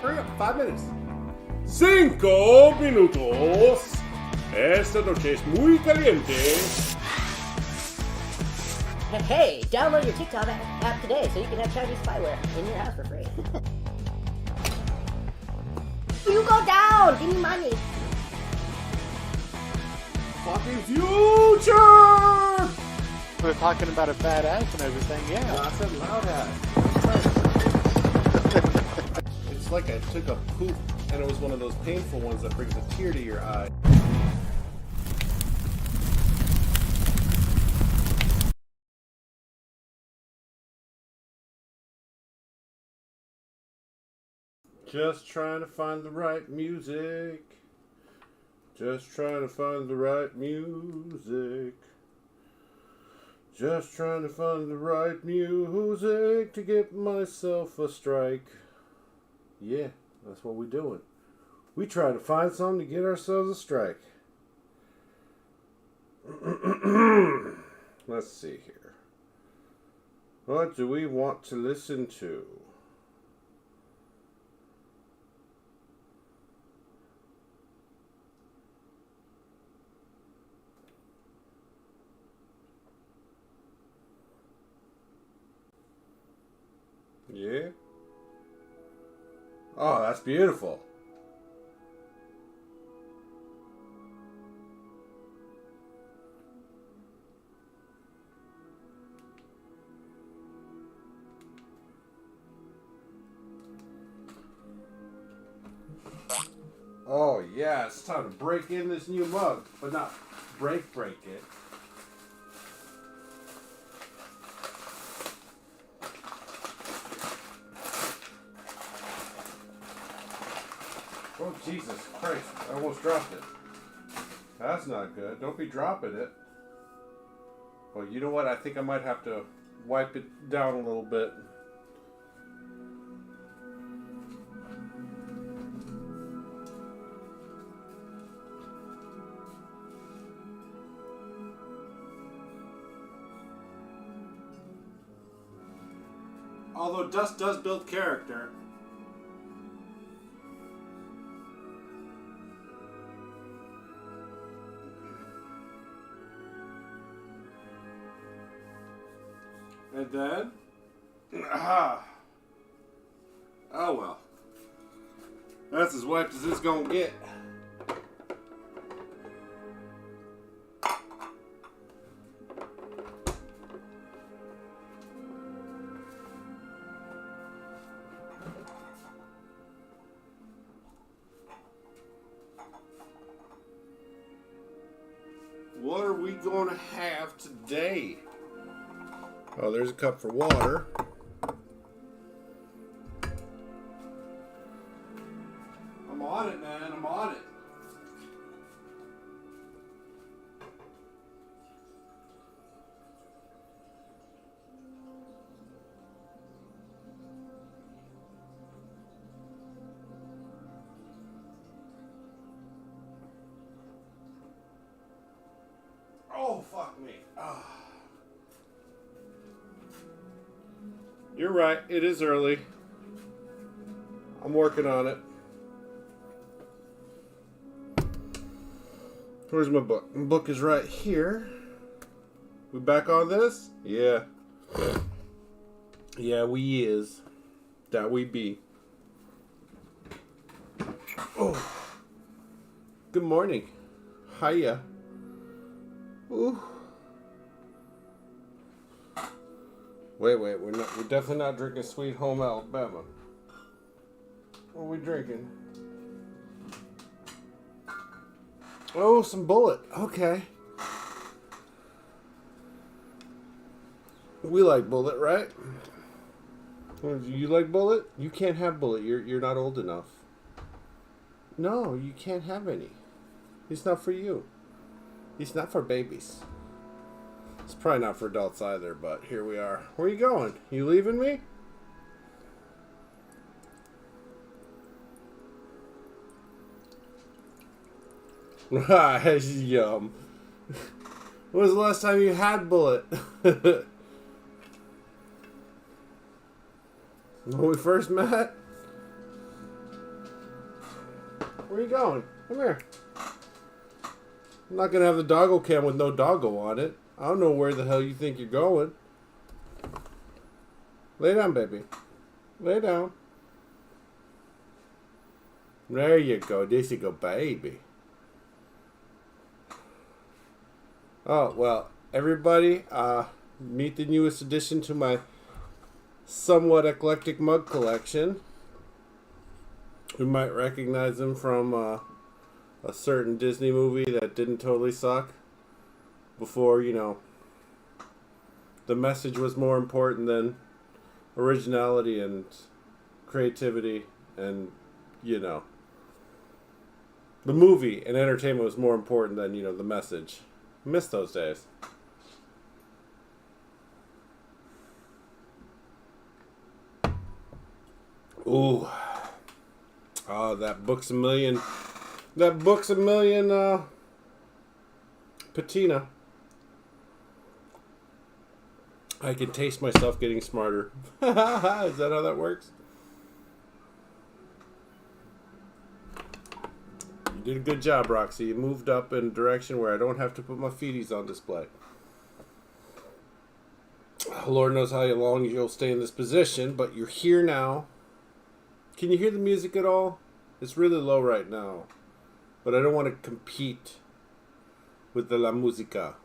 Hurry up, 5 minutes. 5 minutos. Esta noche es muy caliente. Hey, download your TikTok app today so you can have Chinese spyware in your house for free. You go down! Give me money! Fucking future! We're talking about a fat ass and everything, yeah. I said loud ass. It's like I took a poop and it was one of those painful ones that brings a tear to your eye. Just trying to find the right music. Just trying to find the right music. Just trying to find the right music to get myself a strike. Yeah, that's what we're doing. We try to find something to get ourselves a strike. Let's see here. What do we want to listen to? Yeah. Oh, that's beautiful. Oh, yeah, it's time to break in this new mug, but not break it. Oh, Jesus Christ. I almost dropped it. That's not good. Don't be dropping it. Well, you know what? I think I might have to wipe it down a little bit. Although dust does build character. And then, oh well, that's as wiped as it's gonna get. What are we gonna have today? Oh, there's a cup for water. I'm on it, man. I'm on it. Oh, fuck me. Oh. You're right, it is early. I'm working on it. Where's my book? My book is right here. We back on this? Yeah. Yeah, we is. That we be. Oh. Good morning. Hiya. Ooh. Wait, we're definitely not drinking Sweet Home Alabama. What are we drinking? Oh, some Bullet. Okay. We like Bullet, right? You like Bullet? You can't have Bullet. You're not old enough. No, you can't have any. It's not for you. It's not for babies. It's probably not for adults either, but here we are. Where are you going? You leaving me? Yum. When was the last time you had Bullet? When we first met? Where you going? Come here. I'm not gonna have the doggo cam with no doggo on it. I don't know where the hell you think you're going. Lay down, baby. Lay down. There you go. There you go, baby. Oh, well, everybody, meet the newest addition to my somewhat eclectic mug collection. You might recognize them from a certain Disney movie that didn't totally suck. Before, you know, the message was more important than originality and creativity and, you know, the movie and entertainment was more important than, you know, the message. Miss those days. Ooh. Oh, that Books a Million. That Books a Million patina. I can taste myself getting smarter. Is that how that works? You did a good job, Roxy. You moved up in a direction where I don't have to put my feeties on display. Lord knows how long you'll stay in this position, but you're here now. Can you hear the music at all? It's really low right now. But I don't want to compete with the la musica.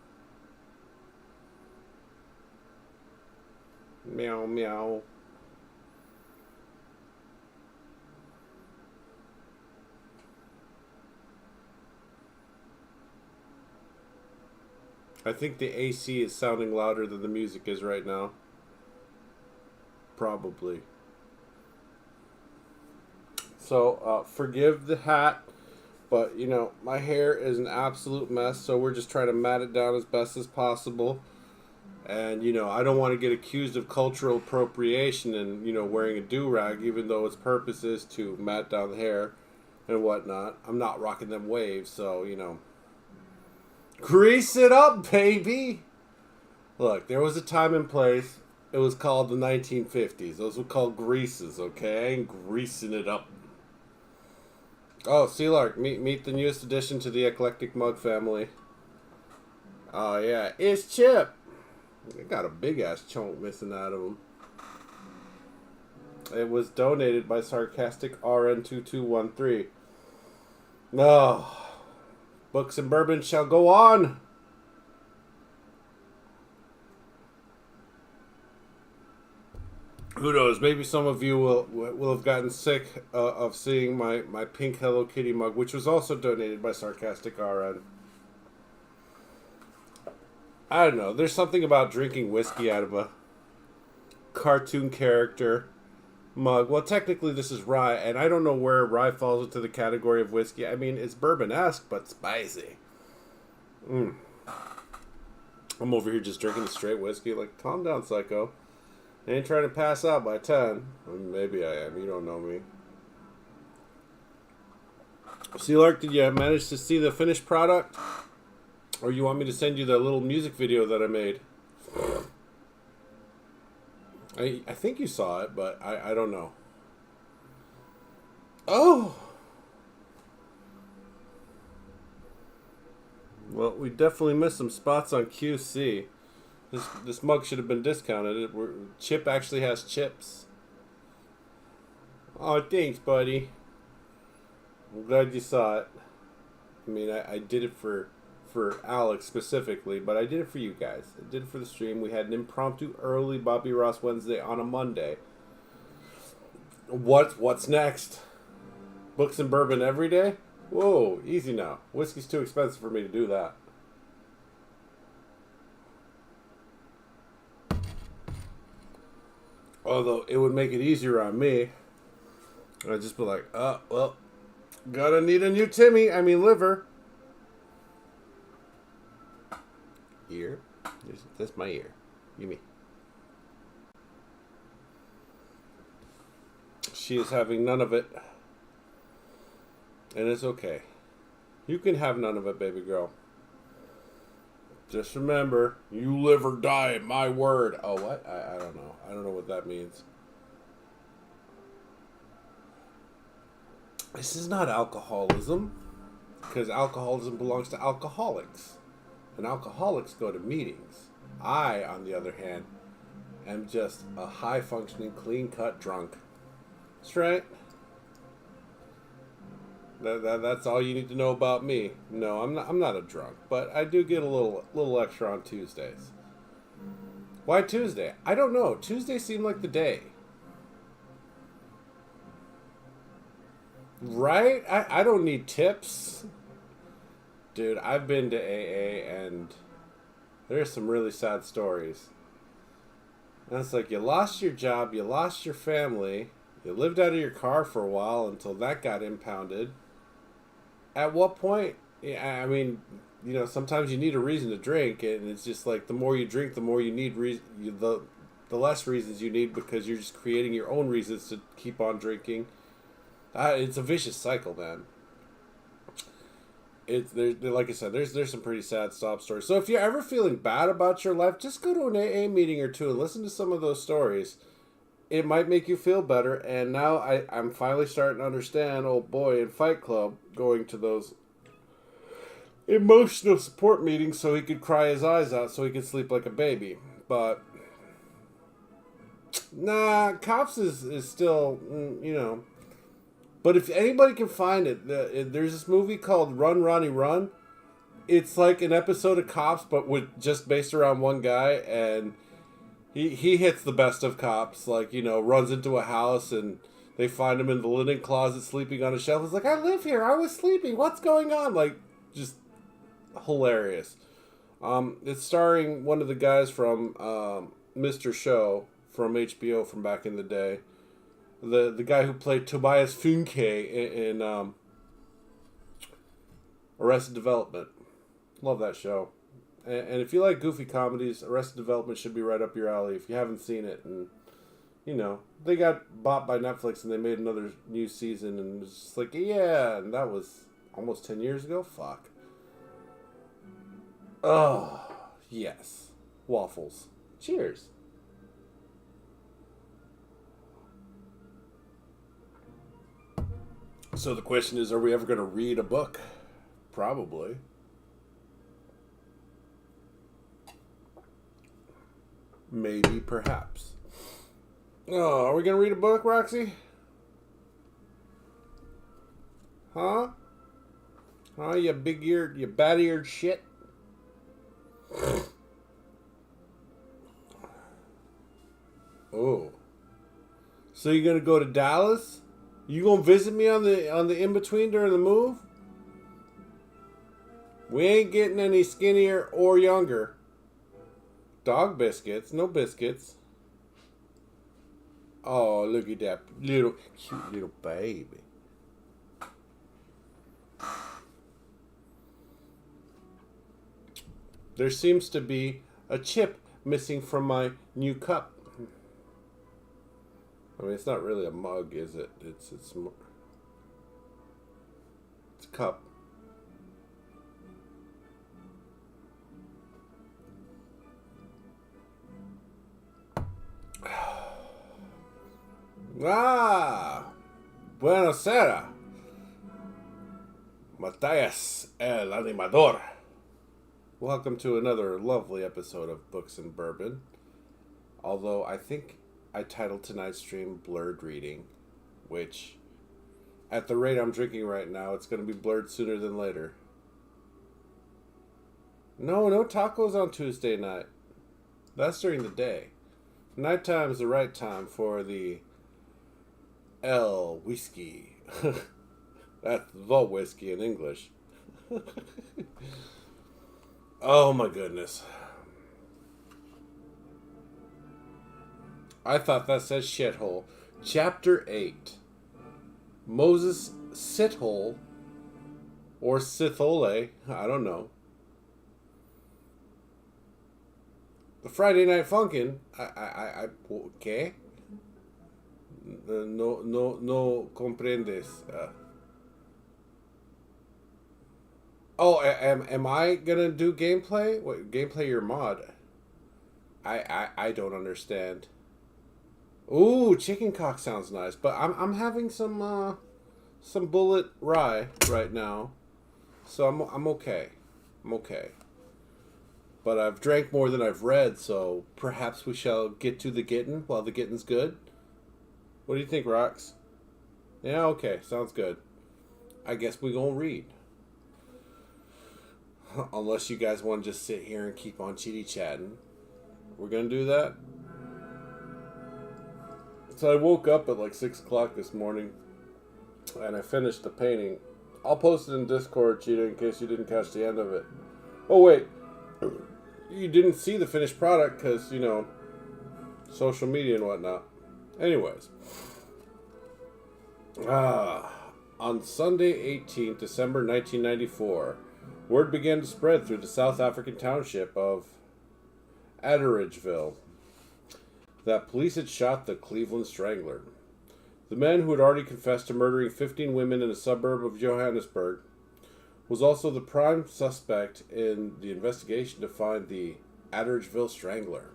Meow, meow. I think the AC is sounding louder than the music is right now. Probably. So, forgive the hat, but, you know, my hair is an absolute mess, so we're just trying to mat it down as best as possible. And, you know, I don't want to get accused of cultural appropriation and, you know, wearing a do-rag, even though its purpose is to mat down the hair and whatnot. I'm not rocking them waves, so, you know. Grease it up, baby! Look, there was a time and place. It was called the 1950s. Those were called greases, okay? I ain't greasing it up. Oh, Sealark, meet the newest addition to the eclectic mug family. Oh, yeah. It's Chip. They got a big-ass chunk missing out of him. It was donated by Sarcastic RN2213. No. Books and bourbon shall go on. Who knows? Maybe some of you will have gotten sick of seeing my pink Hello Kitty mug, which was also donated by Sarcastic RN. I don't know. There's something about drinking whiskey out of a cartoon character mug. Well, technically this is rye, and I don't know where rye falls into the category of whiskey. I mean, it's bourbon-esque, but spicy. I'm over here just drinking straight whiskey. Like, calm down, psycho. I ain't trying to pass out by 10. Well, maybe I am. You don't know me. Sealark, did you manage to see the finished product? Or you want me to send you the little music video that I made? I think you saw it, but I don't know. Oh! Well, we definitely missed some spots on QC. This mug should have been discounted. Chip actually has chips. Oh, thanks, buddy. I'm glad you saw it. I mean, I did it for Alex specifically, but I did it for you guys. I did it for the stream. We had an impromptu early Bobby Ross Wednesday on a Monday. What's next? Books and bourbon every day? Whoa, easy now. Whiskey's too expensive for me to do that. Although it would make it easier on me. I'd just be like, oh, well, gotta need a new liver. Ear? That's my ear. You me. She is having none of it. And it's okay. You can have none of it, baby girl. Just remember, you live or die, my word. Oh, what? I don't know. I don't know what that means. This is not alcoholism, because alcoholism belongs to alcoholics, and alcoholics go to meetings. I, on the other hand, am just a high-functioning, clean-cut drunk. That's right. That's all you need to know about me. No, I'm not a drunk, but I do get a little extra on Tuesdays. Why Tuesday? I don't know. Tuesday seemed like the day. Right? I don't need tips. Dude, I've been to AA and there's some really sad stories. And it's like you lost your job, you lost your family, you lived out of your car for a while until that got impounded. At what point? Yeah, I mean, you know, sometimes you need a reason to drink, and it's just like the more you drink, the more you need the less reasons you need because you're just creating your own reasons to keep on drinking. It's a vicious cycle, man. Like I said, there's some pretty sad sob stories. So if you're ever feeling bad about your life, just go to an AA meeting or two and listen to some of those stories. It might make you feel better. And now I'm finally starting to understand, old boy in Fight Club, going to those emotional support meetings so he could cry his eyes out so he could sleep like a baby. But nah, Cops is still, you know. But if anybody can find it, there's this movie called Run, Ronnie, Run. It's like an episode of Cops, but with just based around one guy, and he hits the best of Cops. Like, you know, runs into a house, and they find him in the linen closet sleeping on a shelf. It's like, I live here. I was sleeping. What's going on? Like, just hilarious. It's starring one of the guys from Mr. Show from HBO from back in the day. The guy who played Tobias Funke in Arrested Development. Love that show. And if you like goofy comedies, Arrested Development should be right up your alley if you haven't seen it. And, you know, they got bought by Netflix and they made another new season. And it's just like, yeah, and that was almost 10 years ago? Fuck. Oh, yes. Waffles. Cheers. So the question is, are we ever going to read a book? Probably. Maybe, perhaps. Oh, are we going to read a book, Roxy? Huh? Huh, you big-eared, you bat-eared shit? Oh. So you're going to go to Dallas? You gonna visit me on the in-between during the move? We ain't getting any skinnier or younger. Dog biscuits, no biscuits. Oh, look at that little cute little baby. There seems to be a chip missing from my new cup. I mean, it's not really a mug, is it? It's a cup. Ah, buonasera, Matthias el Animador. Welcome to another lovely episode of Books and Bourbon. Although I think I titled tonight's stream Blurred Reading, which, at the rate I'm drinking right now, it's going to be blurred sooner than later. No tacos on Tuesday night. That's during the day. Nighttime is the right time for the El Whiskey. That's the whiskey in English. Oh my goodness. I thought that said shithole. Chapter 8. Moses Sithole. Or Sithole. I don't know. The Friday Night Funkin'. Okay. No comprendes. Am I gonna do gameplay? What, gameplay your mod? I don't understand. Ooh, chicken cock sounds nice, but I'm having some some bullet rye right now, so I'm okay. I'm okay. But I've drank more than I've read, so perhaps we shall get to the gettin' while the gettin's good. What do you think, Rox? Yeah, okay, sounds good. I guess we gonna read. Unless you guys want to just sit here and keep on chitty-chatting. We're gonna do that? So I woke up at like 6 o'clock this morning, and I finished the painting. I'll post it in Discord, Cheetah, in case you didn't catch the end of it. Oh, wait. You didn't see the finished product because, you know, social media and whatnot. Anyways. On Sunday, 18th December 1994, word began to spread through the South African township of Atteridgeville that police had shot the Cleveland Strangler. The man, who had already confessed to murdering 15 women in a suburb of Johannesburg, was also the prime suspect in the investigation to find the Atteridgeville Strangler.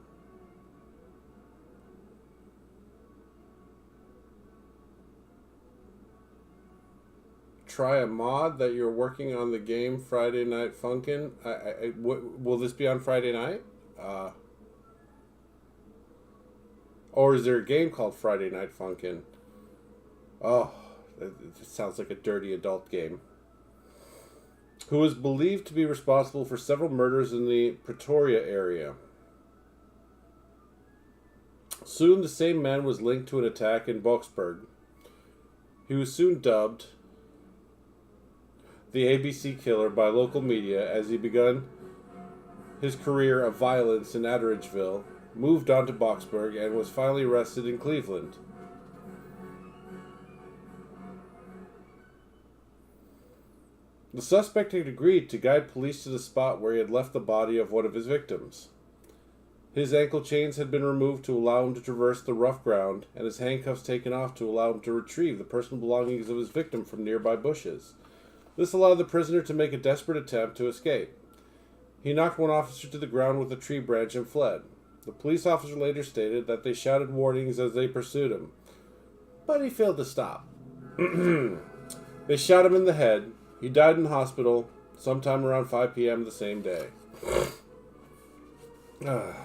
Try a mod that you're working on the game Friday Night Funkin'. Will this be on Friday night? Or is there a game called Friday Night Funkin'? Oh, it sounds like a dirty adult game. Who is believed to be responsible for several murders in the Pretoria area. Soon the same man was linked to an attack in Boksburg. He was soon dubbed the ABC Killer by local media as he began his career of violence in Atteridgeville, moved on to Boksburg, and was finally arrested in Cleveland. The suspect had agreed to guide police to the spot where he had left the body of one of his victims. His ankle chains had been removed to allow him to traverse the rough ground, and his handcuffs taken off to allow him to retrieve the personal belongings of his victim from nearby bushes. This allowed the prisoner to make a desperate attempt to escape. He knocked one officer to the ground with a tree branch and fled. The police officer later stated that they shouted warnings as they pursued him, but he failed to stop. They shot him in the head. He died in hospital sometime around 5 p.m. the same day. The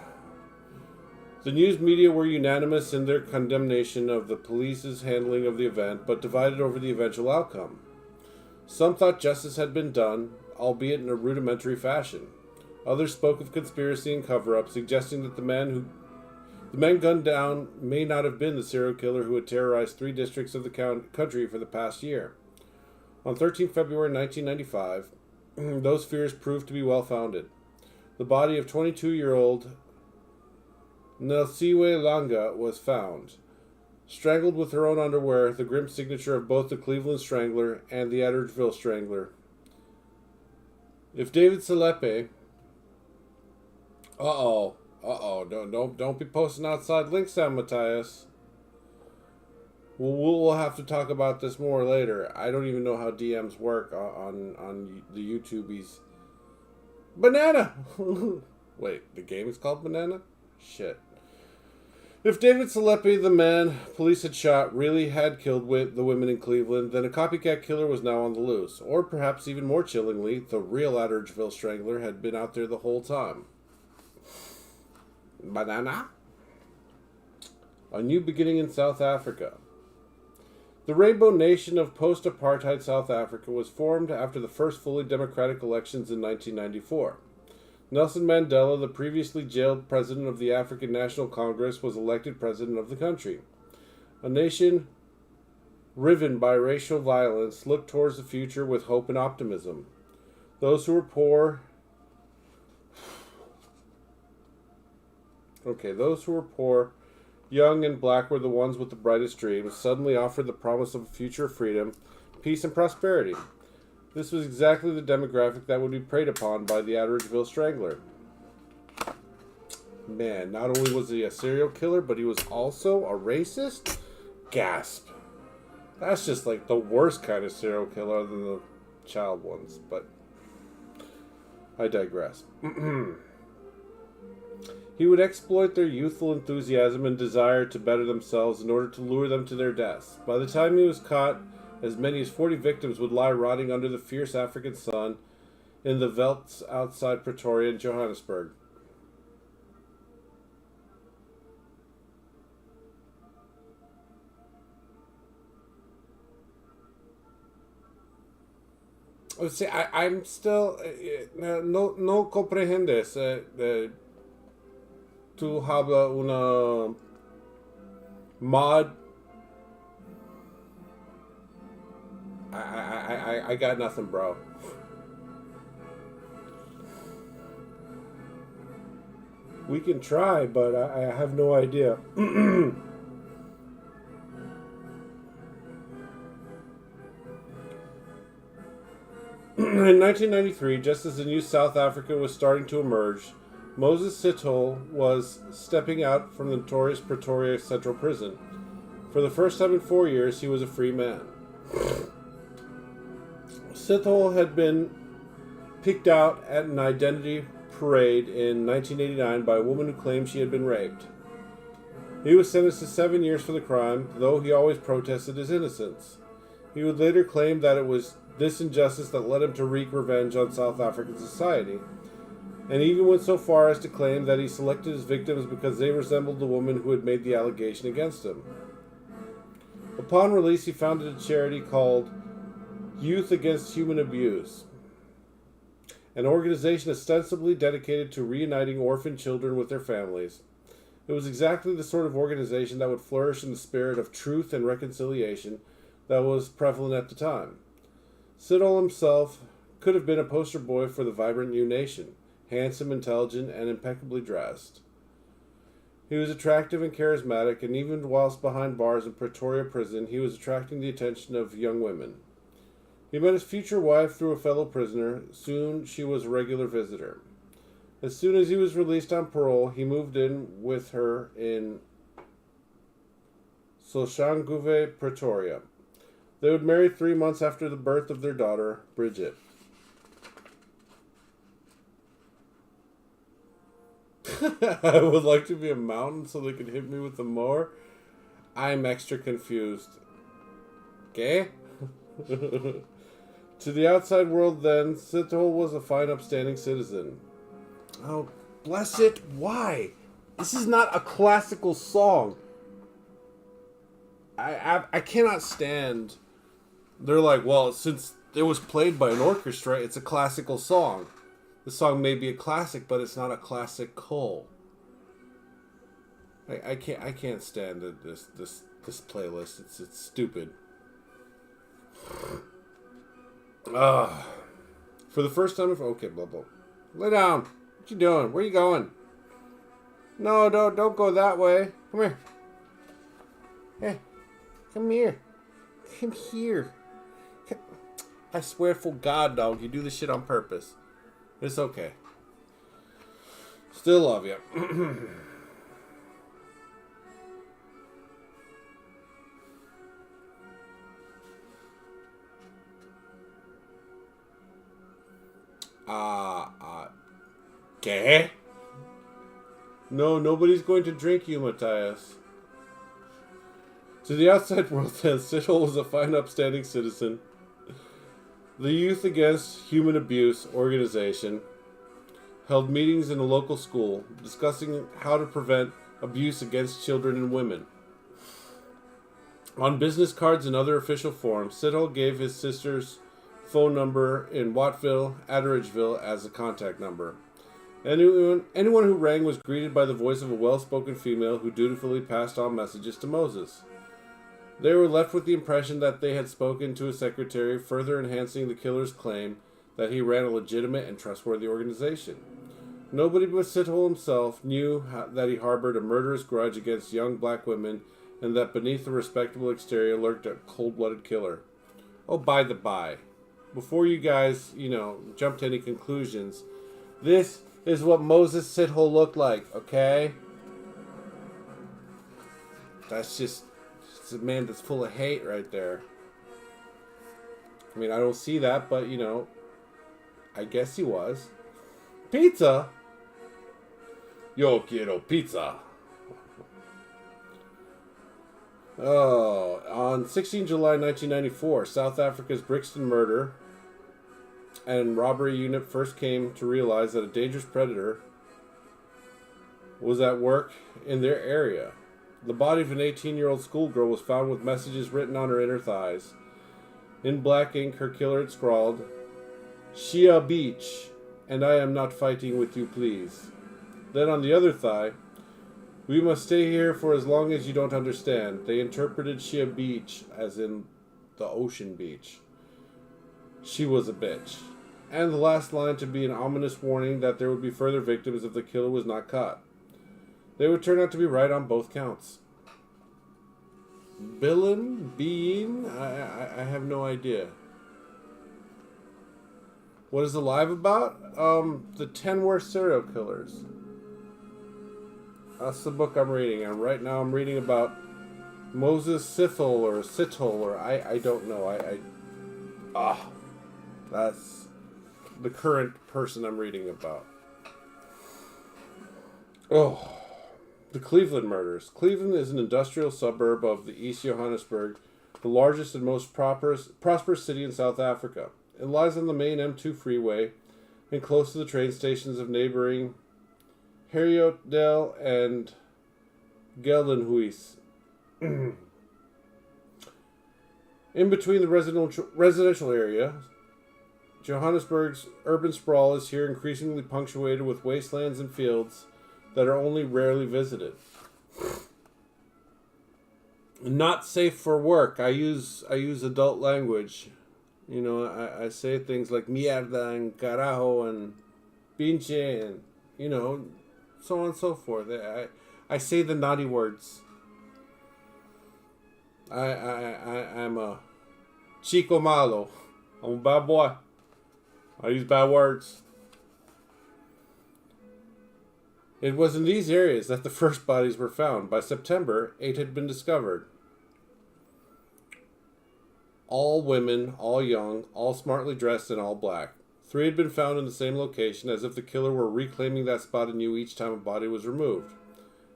news media were unanimous in their condemnation of the police's handling of the event, but divided over the eventual outcome. Some thought justice had been done, albeit in a rudimentary fashion. Others spoke of conspiracy and cover-up, suggesting that the man gunned down may not have been the serial killer who had terrorized 3 districts of the country for the past year. On 13 February 1995, those fears proved to be well-founded. The body of 22-year-old Nelsiwe Langa was found, strangled with her own underwear, the grim signature of both the Cleveland Strangler and the Atteridgeville Strangler. If David Selepe... Don't be posting outside links, Sam Matthias. We'll have to talk about this more later. I don't even know how DMs work on the YouTubies. Banana! Wait, the game is called Banana? Shit. If David Selepe, the man police had shot, really had killed the women in Cleveland, then a copycat killer was now on the loose. Or perhaps even more chillingly, the real Atteridgeville Strangler had been out there the whole time. Banana? A new beginning in South Africa. The Rainbow Nation of post-apartheid South Africa was formed after the first fully democratic elections in 1994. Nelson Mandela, the previously jailed president of the African National Congress, was elected president of the country. A nation riven by racial violence looked towards the future with hope and optimism. Those who were poor, young and black were the ones with the brightest dreams, suddenly offered the promise of a future of freedom, peace, and prosperity. This was exactly the demographic that would be preyed upon by the Atteridgeville Strangler. Man, not only was he a serial killer, but he was also a racist? Gasp. That's just like the worst kind of serial killer other than the child ones, but I digress. He would exploit their youthful enthusiasm and desire to better themselves in order to lure them to their deaths. By the time he was caught, As many as 40 victims would lie rotting under the fierce African sun in the velds outside Pretoria and Johannesburg. See, I'm still no comprendes. Tu habla una mod. I got nothing, bro. We can try, but I have no idea. In 1993, just as the new South Africa was starting to emerge, Moses Sithole was stepping out from the notorious Pretoria Central Prison. For the first time in 4 years, he was a free man. Sithole had been picked out at an identity parade in 1989 by a woman who claimed she had been raped. He was sentenced to 7 years for the crime, though he always protested his innocence. He would later claim that it was this injustice that led him to wreak revenge on South African society, and he even went so far as to claim that he selected his victims because they resembled the woman who had made the allegation against him. Upon release, he founded a charity called Youth Against Human Abuse, an organization ostensibly dedicated to reuniting orphan children with their families. It was exactly the sort of organization that would flourish in the spirit of truth and reconciliation that was prevalent at the time. Sithole himself could have been a poster boy for the vibrant new nation, handsome, intelligent, and impeccably dressed. He was attractive and charismatic, and even whilst behind bars in Pretoria prison, he was attracting the attention of young women. He met his future wife through a fellow prisoner. Soon she was a regular visitor. As soon as he was released on parole, he moved in with her in Soshanguve, Pretoria. They would marry 3 months after the birth of their daughter, Bridget. I would like to be a mountain so they could hit me with a mower. I'm extra confused. Okay? To the outside world, then, Sithole was a fine, upstanding citizen. Oh, bless it. Why? This is not a classical song. I cannot stand. They're like, well, since it was played by an orchestra, it's a classical song. The song may be a classic, but it's not a classical. I can't stand this playlist. It's stupid. For the first time, okay, blah blah. Lay down. What you doing? Where you going? No, don't go that way. Come here. Hey, come here. Come here. I swear for God, dog, you do this shit on purpose. It's okay. Still love you. Okay. No, nobody's going to drink you, Matthias. To the outside world, then, Sithole was a fine, upstanding citizen. The Youth Against Human Abuse organization held meetings in a local school discussing how to prevent abuse against children and women. On business cards and other official forms, Sithole gave his sister's phone number in Wattville, Atteridgeville as a contact number. Anyone who rang was greeted by the voice of a well-spoken female who dutifully passed on messages to Moses. They were left with the impression that they had spoken to a secretary, further enhancing the killer's claim that he ran a legitimate and trustworthy organization. Nobody but Sithole himself knew that he harbored a murderous grudge against young black women and that beneath the respectable exterior lurked a cold-blooded killer. Oh, by the by, before you guys, jump to any conclusions, this is what Moses Sithole looked like, okay? That's just... It's a man that's full of hate right there. I mean, I don't see that, but, I guess he was. Pizza? Yo quiero pizza. Oh, on 16 July 1994, South Africa's Brixton murder and robbery unit first came to realize that a dangerous predator was at work in their area. The body of an 18-year-old schoolgirl was found with messages written on her inner thighs. In black ink, her killer had scrawled, "Shia Beach, and I am not fighting with you, please." Then on the other thigh, "We must stay here for as long as you don't understand." They interpreted Shia Beach as in the ocean beach. She was a bitch. And the last line to be an ominous warning that there would be further victims if the killer was not caught. They would turn out to be right on both counts. Villain? Being? I have no idea. What is Alive about? The 10 Worst Serial Killers. That's the book I'm reading, and right now I'm reading about Moses Sithole, or I don't know. That's the current person I'm reading about. Oh, the Cleveland murders. Cleveland is an industrial suburb of the East Johannesburg, the largest and most prosperous city in South Africa. It lies on the main M2 freeway and close to the train stations of neighboring Harriotdale and Geldenhuis. In between the residential area, Johannesburg's urban sprawl is here increasingly punctuated with wastelands and fields that are only rarely visited. Not safe for work. I use adult language. You know, I say things like mierda and carajo and pinche and, you know, so on and so forth. I say the naughty words. I'm a chico malo. I'm a bad boy. I use bad words. It was in these areas that the first bodies were found. By September, 8 had been discovered. All women, all young, all smartly dressed, and all black. 3 had been found in the same location, as if the killer were reclaiming that spot anew each time a body was removed.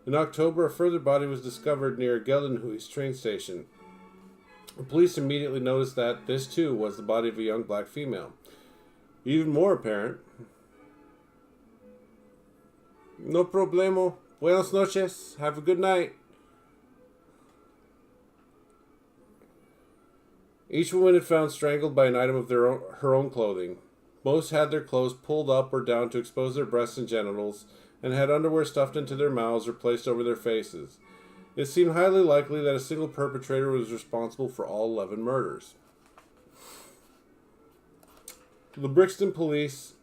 In October, a further body was discovered near Geldenhuis train station. The police immediately noticed that this, too, was the body of a young black female. Even more apparent. No problemo. Buenas noches. Have a good night. Each woman had found strangled by an item of her own clothing. Most had their clothes pulled up or down to expose their breasts and genitals, and had underwear stuffed into their mouths or placed over their faces. It seemed highly likely that a single perpetrator was responsible for all 11 murders. The Brixton police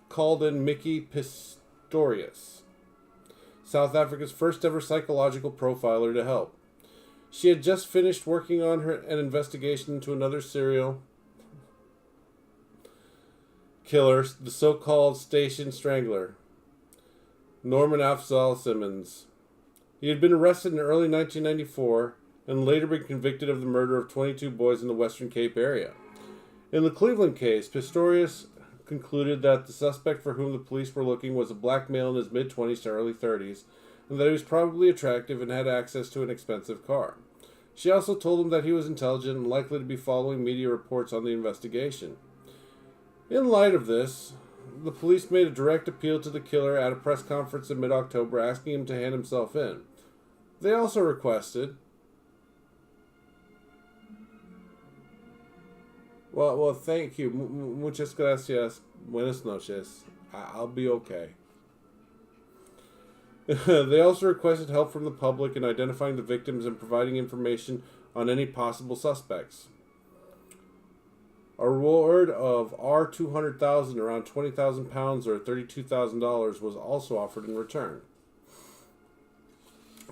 called in Mickey Pistorius, South Africa's first ever psychological profiler, to help. She had just finished working on an investigation into another serial killer, the so-called Station Strangler, Norman Afzal Simmons. He had been arrested in early 1994 and later been convicted of the murder of 22 boys in the Western Cape area. In the Cleveland case, Pistorius concluded that the suspect for whom the police were looking was a black male in his mid-20s to early 30s, and that he was probably attractive and had access to an expensive car. She also told him that he was intelligent and likely to be following media reports on the investigation. In light of this, the police made a direct appeal to the killer at a press conference in mid-October, asking him to hand himself in. They also requested... Well, thank you. Muchas gracias. Buenas noches. I'll be okay. They also requested help from the public in identifying the victims and providing information on any possible suspects. A reward of R200,000, around 20,000 pounds or $32,000, was also offered in return.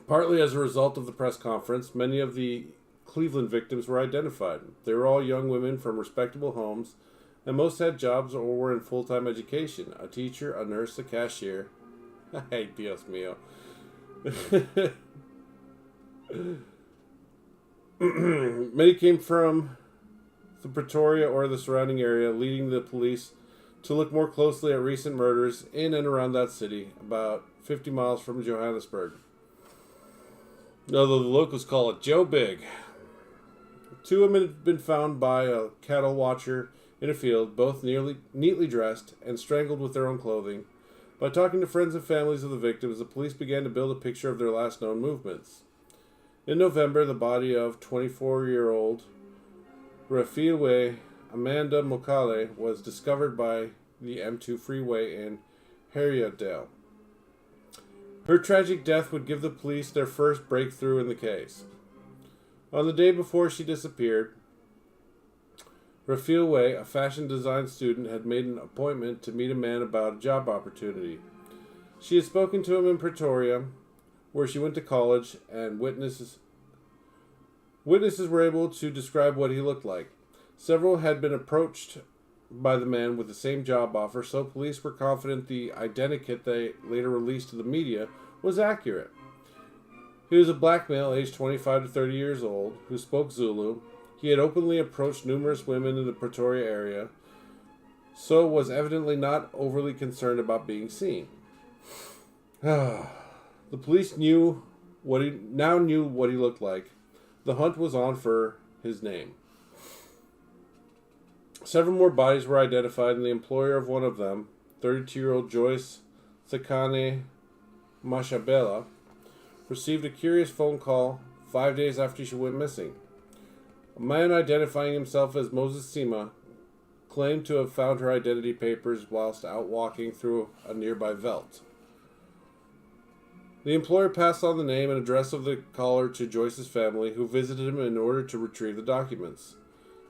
Partly as a result of the press conference, many of the Cleveland victims were identified. They were all young women from respectable homes, and most had jobs or were in full-time education. A teacher, a nurse, a cashier. Ay, Dios mío. Many came from the Pretoria or the surrounding area, leading the police to look more closely at recent murders in and around that city, about 50 miles from Johannesburg. Although the locals call it Joe Big. Two women had been found by a cattle watcher in a field, both neatly dressed and strangled with their own clothing. By talking to friends and families of the victims, the police began to build a picture of their last known movements. In November, the body of 24-year-old Rafiwe Amanda Mokale was discovered by the M2 freeway in Heriotdale. Her tragic death would give the police their first breakthrough in the case. On the day before she disappeared, Rafiwe, a fashion design student, had made an appointment to meet a man about a job opportunity. She had spoken to him in Pretoria, where she went to college, and witnesses were able to describe what he looked like. Several had been approached by the man with the same job offer, so police were confident the identikit they later released to the media was accurate. He was a black male aged 25 to 30 years old who spoke Zulu. He had openly approached numerous women in the Pretoria area, so was evidently not overly concerned about being seen. The police knew what he looked like. The hunt was on for his name. Several more bodies were identified, and the employer of one of them, 32-year-old Joyce Sakane Mashabela, received a curious phone call 5 days after she went missing. A man identifying himself as Moses Sima claimed to have found her identity papers whilst out walking through a nearby veldt. The employer passed on the name and address of the caller to Joyce's family, who visited him in order to retrieve the documents.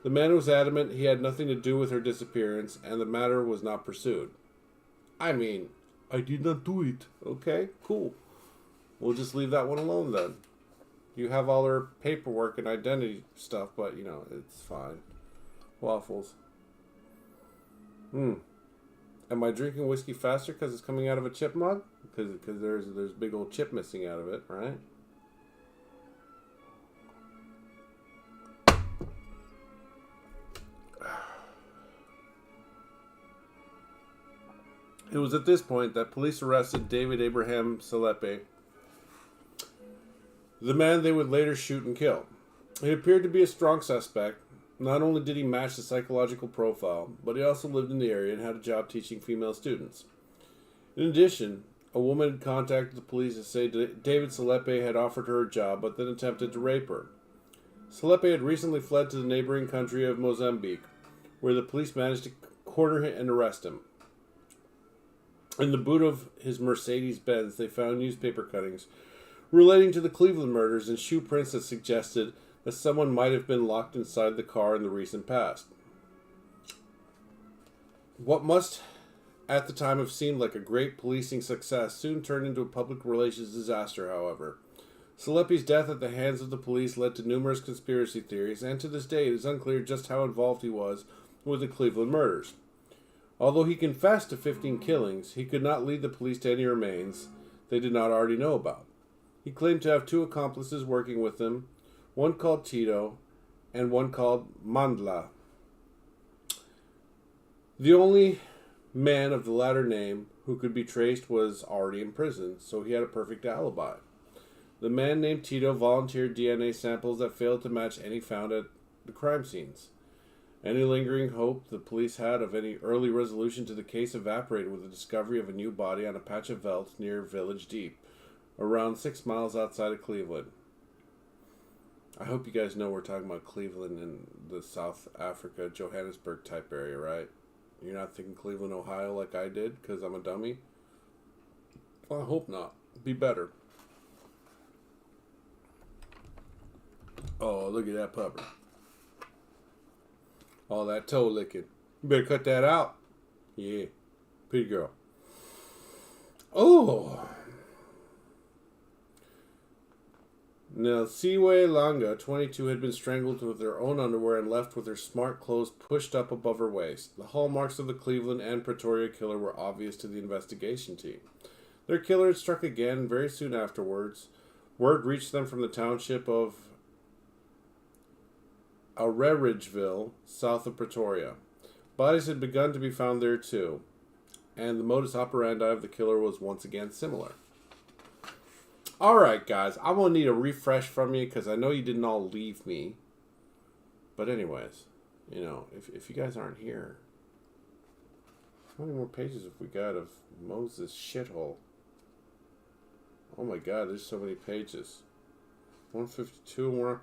The man was adamant he had nothing to do with her disappearance, and the matter was not pursued. I mean, I did not do it. Okay, cool. We'll just leave that one alone then. You have all her paperwork and identity stuff, but, it's fine. Waffles. Am I drinking whiskey faster because it's coming out of a chip mug? Because there's big old chip missing out of it, right? It was at this point that police arrested David Abraham Selepe, the man they would later shoot and kill. He appeared to be a strong suspect. Not only did he match the psychological profile, but he also lived in the area and had a job teaching female students. In addition, a woman had contacted the police to say David Selepe had offered her a job, but then attempted to rape her. Selepe had recently fled to the neighboring country of Mozambique, where the police managed to corner him and arrest him. In the boot of his Mercedes-Benz, they found newspaper cuttings relating to the Cleveland murders and shoe prints that suggested that someone might have been locked inside the car in the recent past. What must, at the time, have seemed like a great policing success soon turned into a public relations disaster, however. Selepe's death at the hands of the police led to numerous conspiracy theories, and to this day it is unclear just how involved he was with the Cleveland murders. Although he confessed to 15 killings, he could not lead the police to any remains they did not already know about. He claimed to have two accomplices working with him, one called Tito and one called Mandla. The only man of the latter name who could be traced was already in prison, so he had a perfect alibi. The man named Tito volunteered DNA samples that failed to match any found at the crime scenes. Any lingering hope the police had of any early resolution to the case evaporated with the discovery of a new body on a patch of veldt near Village Deep, around 6 miles outside of Cleveland. I hope you guys know we're talking about Cleveland in the South Africa, Johannesburg type area, right? You're not thinking Cleveland, Ohio like I did because I'm a dummy? Well, I hope not. Be better. Oh, look at that pupper. All that toe licking. You better cut that out. Yeah. Pretty girl. Oh. Now, Siwe Langa, 22, had been strangled with her own underwear and left with her smart clothes pushed up above her waist. The hallmarks of the Cleveland and Pretoria killer were obvious to the investigation team. Their killer had struck again, and very soon afterwards, word reached them from the township of Areridgeville, south of Pretoria. Bodies had begun to be found there too, and the modus operandi of the killer was once again similar. Alright, guys. I'm going to need a refresh from you because I know you didn't all leave me. But anyways, if you guys aren't here, how many more pages have we got of Moses' shithole? Oh my god, there's so many pages. 152 more.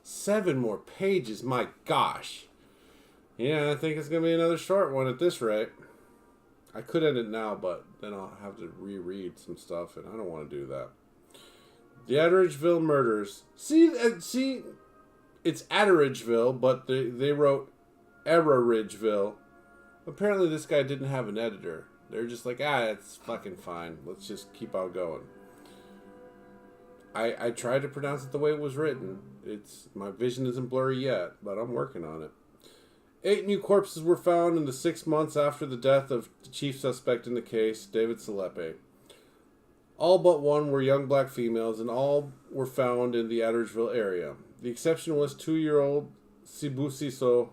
7 more pages, my gosh. Yeah, I think it's going to be another short one at this rate. I could end it now, but then I'll have to reread some stuff, and I don't want to do that. The Atteridgeville murders. See, it's Atteridgeville, but they wrote Erroridgeville. Apparently this guy didn't have an editor. They're just like, it's fucking fine. Let's just keep on going. I tried to pronounce it the way it was written. My vision isn't blurry yet, but I'm working on it. 8 new corpses were found in the 6 months after the death of the chief suspect in the case, David Salepe. All but one were young black females, and all were found in the Atteridgeville area. The exception was 2-year-old Sibusiso,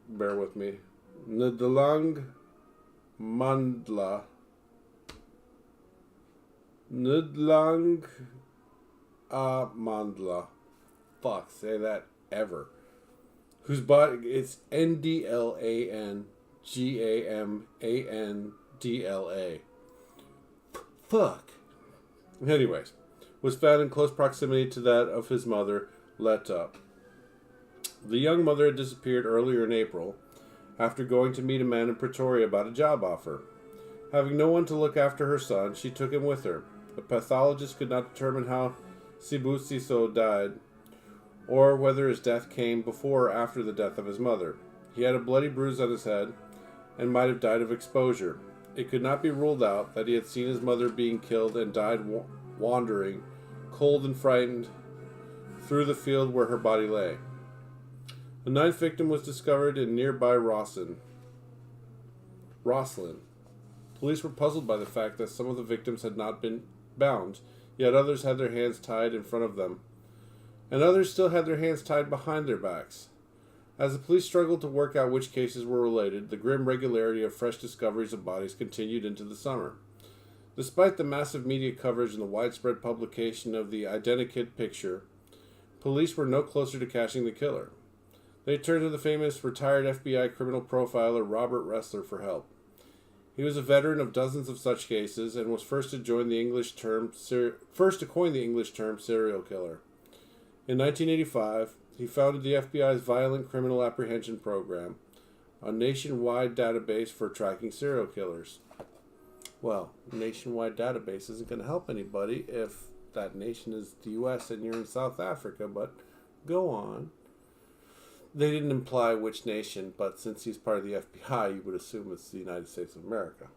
bear with me, Ndlang Mandla. Ndlang Mandla. Fuck, say that ever. Whose body, it's Ndlangamandla. Fuck. Anyways, was found in close proximity to that of his mother, Letta. The young mother had disappeared earlier in April after going to meet a man in Pretoria about a job offer. Having no one to look after her son, she took him with her. The pathologist could not determine how Sibusiso died, or whether his death came before or after the death of his mother. He had a bloody bruise on his head, and might have died of exposure. It could not be ruled out that he had seen his mother being killed and died wandering, cold and frightened, through the field where her body lay. The 9th victim was discovered in nearby Rosslyn. Police were puzzled by the fact that some of the victims had not been bound, yet others had their hands tied in front of them, and others still had their hands tied behind their backs. As the police struggled to work out which cases were related, the grim regularity of fresh discoveries of bodies continued into the summer. Despite the massive media coverage and the widespread publication of the identikit picture, police were no closer to catching the killer. They turned to the famous retired FBI criminal profiler Robert Ressler for help. He was a veteran of dozens of such cases and was first to coin the English term serial killer. In 1985, he founded the FBI's Violent Criminal Apprehension Program, a nationwide database for tracking serial killers. Well, a nationwide database isn't going to help anybody if that nation is the U.S. and you're in South Africa, but go on. They didn't imply which nation, but since he's part of the FBI, you would assume it's the United States of America.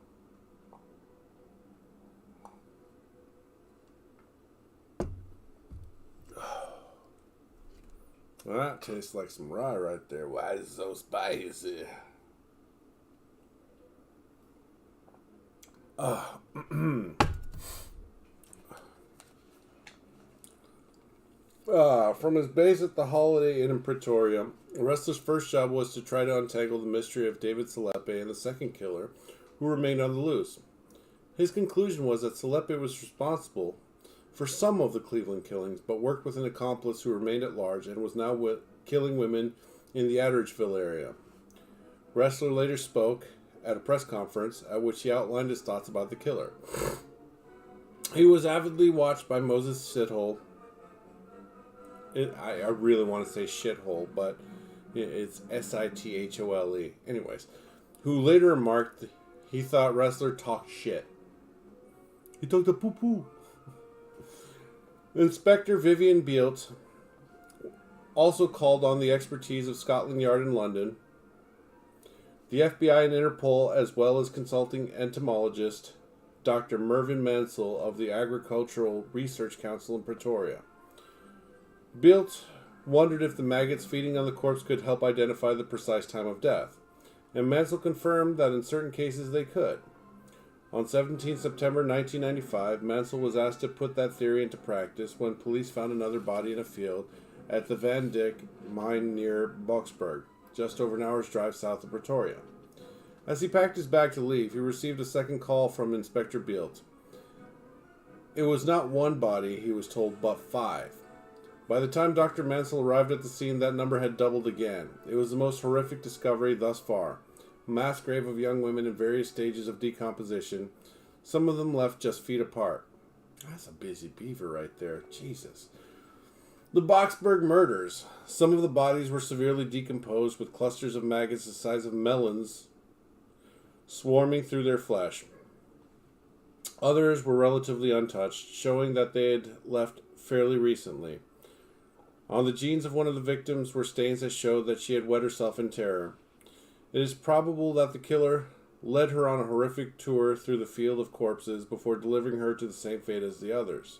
Well, that tastes like some rye right there. Why is it so spicy? From his base at the Holiday Inn in Pretoria, Ressler's first job was to try to untangle the mystery of David Salepe and the second killer, who remained on the loose. His conclusion was that Salepe was responsible for some of the Cleveland killings, but worked with an accomplice who remained at large and was now killing women in the Atteridgeville area. Ressler later spoke at a press conference at which he outlined his thoughts about the killer. He was avidly watched by Moses Shithole. I really want to say shithole, but it's Sithole. Anyways, who later remarked he thought Ressler talked shit. He talked a poo-poo. Inspector Vivian Bealt also called on the expertise of Scotland Yard in London, the FBI and Interpol, as well as consulting entomologist Dr. Mervyn Mansell of the Agricultural Research Council in Pretoria. Bealt wondered if the maggots feeding on the corpse could help identify the precise time of death, and Mansell confirmed that in certain cases they could. On 17 September 1995, Mansell was asked to put that theory into practice when police found another body in a field at the Van Dyck mine near Boksburg, just over an hour's drive south of Pretoria. As he packed his bag to leave, he received a second call from Inspector Bealt. It was not one body, he was told, but 5. By the time Dr. Mansell arrived at the scene, that number had doubled again. It was the most horrific discovery thus far. A mass grave of young women in various stages of decomposition, some of them left just feet apart. That's a busy beaver right there. Jesus. The Boxberg murders. Some of the bodies were severely decomposed with clusters of maggots the size of melons swarming through their flesh. Others were relatively untouched, showing that they had left fairly recently. On the jeans of one of the victims were stains that showed that she had wet herself in terror. It is probable that the killer led her on a horrific tour through the field of corpses before delivering her to the same fate as the others.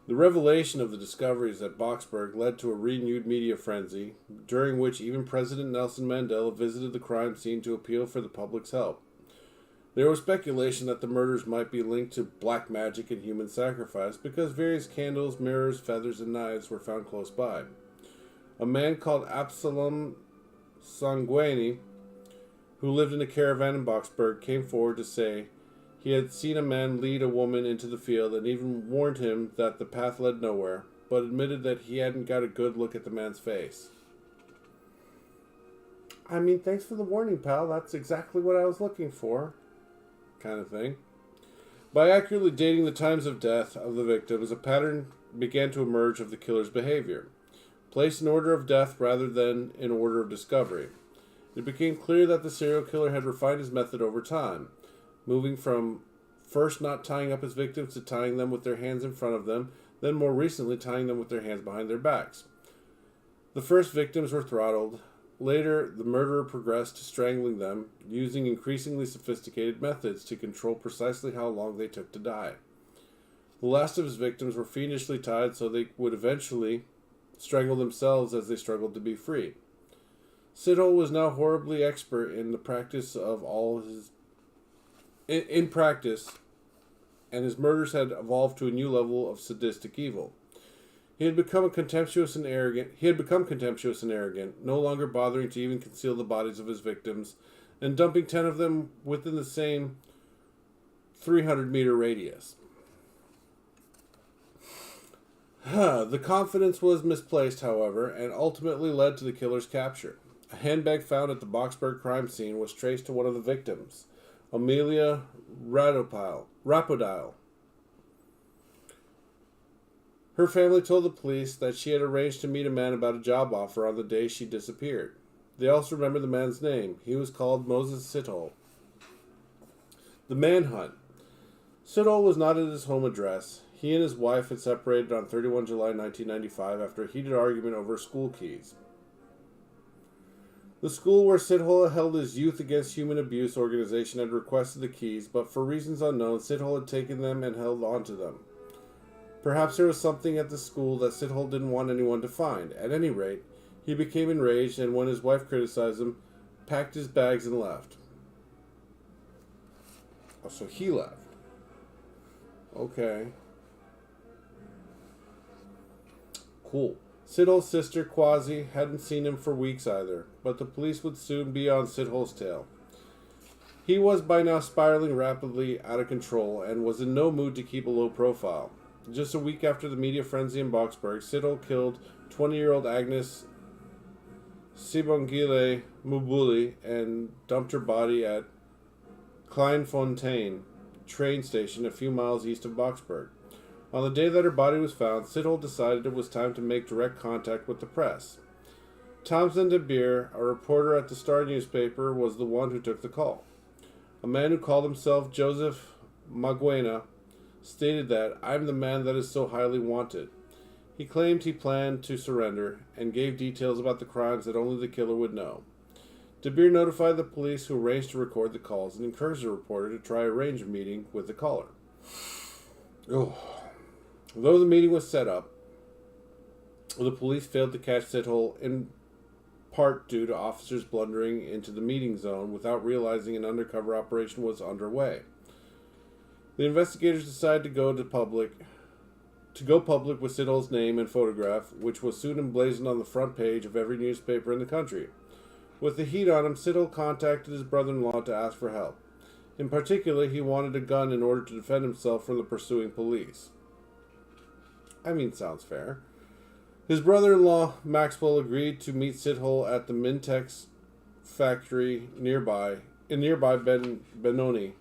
The revelation of the discoveries at Boxberg led to a renewed media frenzy, during which even President Nelson Mandela visited the crime scene to appeal for the public's help. There was speculation that the murders might be linked to black magic and human sacrifice because various candles, mirrors, feathers, and knives were found close by. A man called Absalom Sanguini, who lived in a caravan in Boxberg, came forward to say he had seen a man lead a woman into the field and even warned him that the path led nowhere, but admitted that he hadn't got a good look at the man's face. I mean, thanks for the warning, pal. That's exactly what I was looking for. Kind of thing. By accurately dating the times of death of the victims, a pattern began to emerge of the killer's behavior, placed in order of death rather than in order of discovery. It became clear that the serial killer had refined his method over time, moving from first not tying up his victims to tying them with their hands in front of them, then more recently tying them with their hands behind their backs. The first victims were throttled. Later, the murderer progressed to strangling them, using increasingly sophisticated methods to control precisely how long they took to die. The last of his victims were fiendishly tied so they would eventually strangle themselves as they struggled to be free. Sidhull was now horribly expert in the practice of all his... In practice, and his murders had evolved to a new level of sadistic evil. He had become contemptuous and arrogant, no longer bothering to even conceal the bodies of his victims, and dumping 10 of them within the same 300-meter radius. The confidence was misplaced, however, and ultimately led to the killer's capture. A handbag found at the Boxberg crime scene was traced to one of the victims, Amelia Rapodile. Her family told the police that she had arranged to meet a man about a job offer on the day she disappeared. They also remembered the man's name. He was called Moses Sidhull. The manhunt. Sidhull was not at his home address. He and his wife had separated on 31 July 1995 after a heated argument over school keys. The school where Sidhull held his Youth Against Human Abuse organization had requested the keys, but for reasons unknown, Sidhull had taken them and held onto them. Perhaps there was something at the school that Sidhull didn't want anyone to find. At any rate, he became enraged, and when his wife criticized him, packed his bags and left. Oh, so he left. Okay. Cool. Sidhull's sister, Quasi, hadn't seen him for weeks either, but the police would soon be on Sidhull's tail. He was by now spiraling rapidly out of control and was in no mood to keep a low profile. Just a week after the media frenzy in Boxberg, Sidhull killed 20-year-old Agnes Sibongile Mubuli and dumped her body at Kleinfontein train station a few miles east of Boxberg. On the day that her body was found, Sidhull decided it was time to make direct contact with the press. Townsend de Beer, a reporter at the Star newspaper, was the one who took the call. A man who called himself Joseph Maguena stated that, "I'm the man that is so highly wanted." He claimed he planned to surrender and gave details about the crimes that only the killer would know. De Beer notified the police, who arranged to record the calls and encouraged the reporter to try arrange a meeting with the caller. Though the meeting was set up, the police failed to catch Sidhull, in part due to officers blundering into the meeting zone without realizing an undercover operation was underway. The investigators decided to go public with Sidhull's name and photograph, which was soon emblazoned on the front page of every newspaper in the country. With the heat on him, Sidhull contacted his brother-in-law to ask for help. In particular, he wanted a gun in order to defend himself from the pursuing police. I mean, sounds fair. His brother-in-law, Maxwell, agreed to meet Sithole at the Mintex factory in nearby Benoni,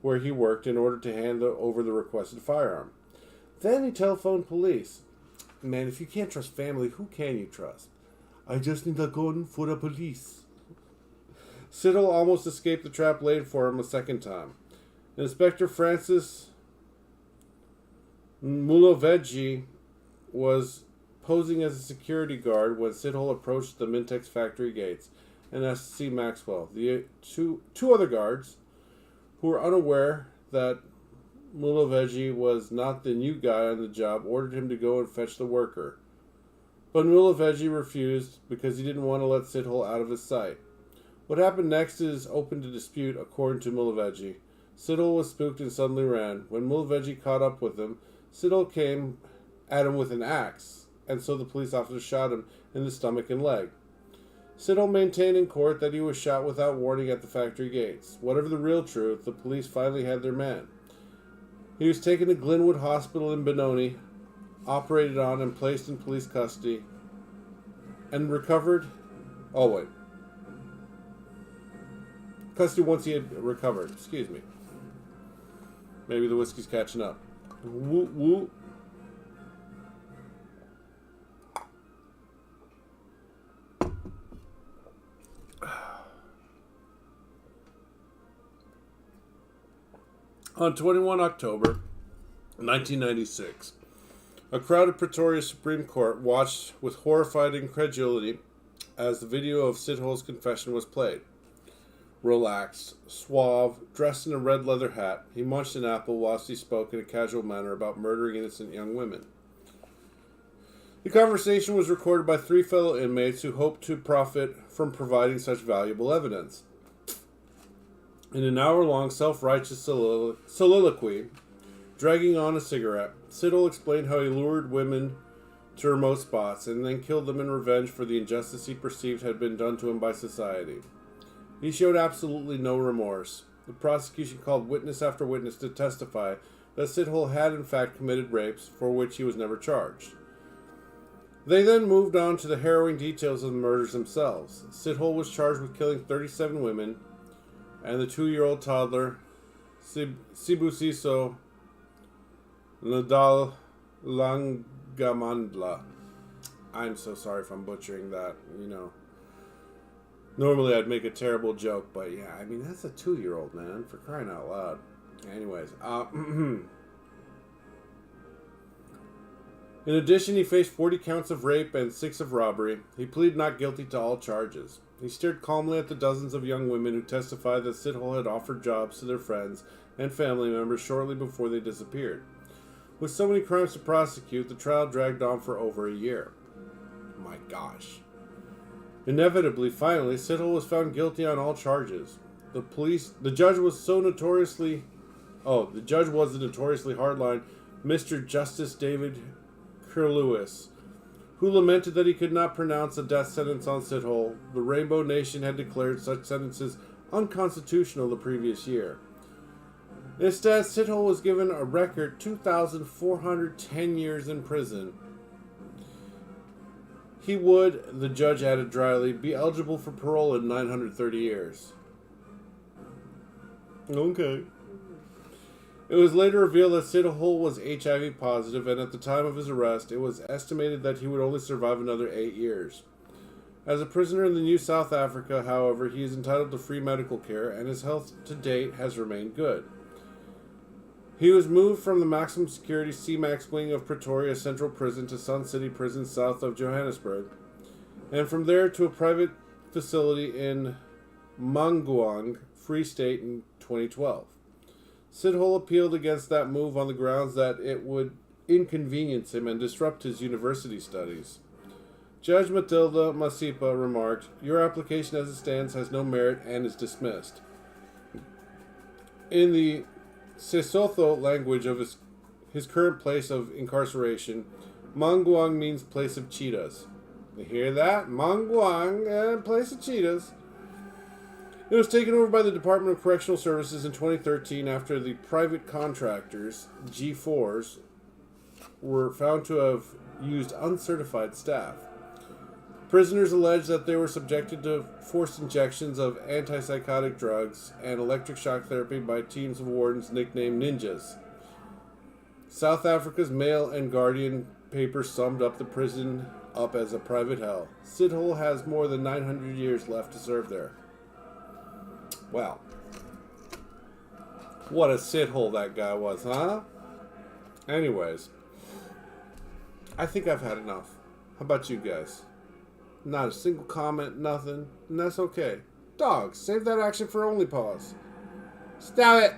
where he worked, in order to hand over the requested firearm. Then he telephoned police. Man, if you can't trust family, who can you trust? I just need a gun for the police. Sithole almost escaped the trap laid for him a second time. Inspector Francis Muloveji was posing as a security guard when Sithole approached the Mintex factory gates and asked to see Maxwell. The two other guards, who were unaware that Muloveji was not the new guy on the job, ordered him to go and fetch the worker. But Muloveji refused because he didn't want to let Sithole out of his sight. What happened next is open to dispute, according to Muloveji. Sithole was spooked and suddenly ran. When Muloveji caught up with him, Sithole came at him with an axe, and so the police officer shot him in the stomach and leg. Sithole maintained in court that he was shot without warning at the factory gates. Whatever the real truth, the police finally had their man. He was taken to Glenwood Hospital in Benoni, operated on, and placed in police custody, and recovered. Oh, wait. Custody once he had recovered. Excuse me. Maybe the whiskey's catching up. Woo woo. On 21 October 1996, a crowded Pretoria Supreme Court watched with horrified incredulity as the video of Sithole's confession was played. Relaxed, suave, dressed in a red leather hat, he munched an apple whilst he spoke in a casual manner about murdering innocent young women. The conversation was recorded by 3 fellow inmates who hoped to profit from providing such valuable evidence. In an hour-long self-righteous soliloquy, dragging on a cigarette, Sithole explained how he lured women to remote spots and then killed them in revenge for the injustice he perceived had been done to him by society. He showed absolutely no remorse. The prosecution called witness after witness to testify that Sithole had in fact committed rapes for which he was never charged. They then moved on to the harrowing details of the murders themselves. Sithole was charged with killing 37 women and the 2-year-old toddler Sibusiso Nadal Langamandla. I'm so sorry if I'm butchering that, Normally I'd make a terrible joke, but yeah, I mean, that's a 2-year-old, man, for crying out loud. Anyways, in addition, he faced 40 counts of rape and 6 of robbery. He pleaded not guilty to all charges. He stared calmly at the dozens of young women who testified that Sithole had offered jobs to their friends and family members shortly before they disappeared. With so many crimes to prosecute, the trial dragged on for over a year. My gosh. Inevitably, finally, Sithole was found guilty on all charges. The judge was the notoriously hardline Mr. Justice David Curlewis, who lamented that he could not pronounce a death sentence on Sithole. The Rainbow Nation had declared such sentences unconstitutional the previous year. Instead, Sithole was given a record 2,410 years in prison. He would, the judge added dryly, be eligible for parole in 930 years. Okay. It was later revealed that Sithole was HIV positive, and at the time of his arrest, it was estimated that he would only survive another 8 years. As a prisoner in the New South Africa, however, he is entitled to free medical care, and his health to date has remained good. He was moved from the maximum security C-Max wing of Pretoria Central Prison to Sun City Prison south of Johannesburg, and from there to a private facility in Manguang, Free State in 2012. Sithole appealed against that move on the grounds that it would inconvenience him and disrupt his university studies. Judge Matilda Masipa remarked, "Your application as it stands has no merit and is dismissed." In the Sesotho language of his current place of incarceration, Manguang means place of cheetahs. You hear that? Manguang, place of cheetahs. It was taken over by the Department of Correctional Services in 2013 after the private contractors, G4s, were found to have used uncertified staff. Prisoners alleged that they were subjected to forced injections of antipsychotic drugs and electric shock therapy by teams of wardens nicknamed ninjas. South Africa's Mail and Guardian paper summed up the prison up as a private hell. Shithole has more than 900 years left to serve there. Wow. What a shithole that guy was, huh? Anyways, I think I've had enough. How about you guys? Not a single comment, nothing, and that's okay. Dogs, save that action for only pause. Stop it!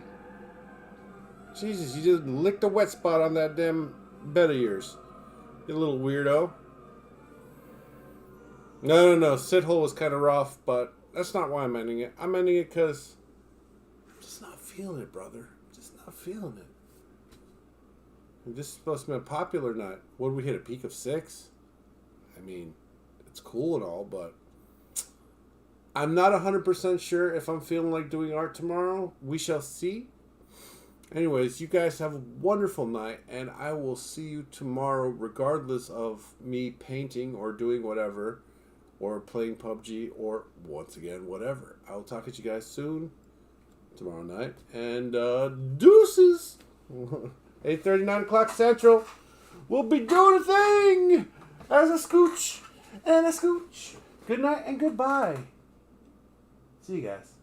Jesus, you just licked a wet spot on that damn bed of yours. You little weirdo. No. Shithole was kind of rough, but that's not why I'm ending it. I'm ending it because I'm just not feeling it, brother. Just not feeling it. And this is supposed to be a popular night. What did we hit, a peak of 6? I mean, it's cool and all, but I'm not 100% sure if I'm feeling like doing art tomorrow. We shall see. Anyways, you guys have a wonderful night, and I will see you tomorrow regardless of me painting or doing whatever, or playing PUBG, or once again, whatever. I will talk to you guys soon, tomorrow night, and deuces! 8:30, 9 o'clock Central. We'll be doing a thing as a scooch and a scooch. Good night and goodbye. See you guys.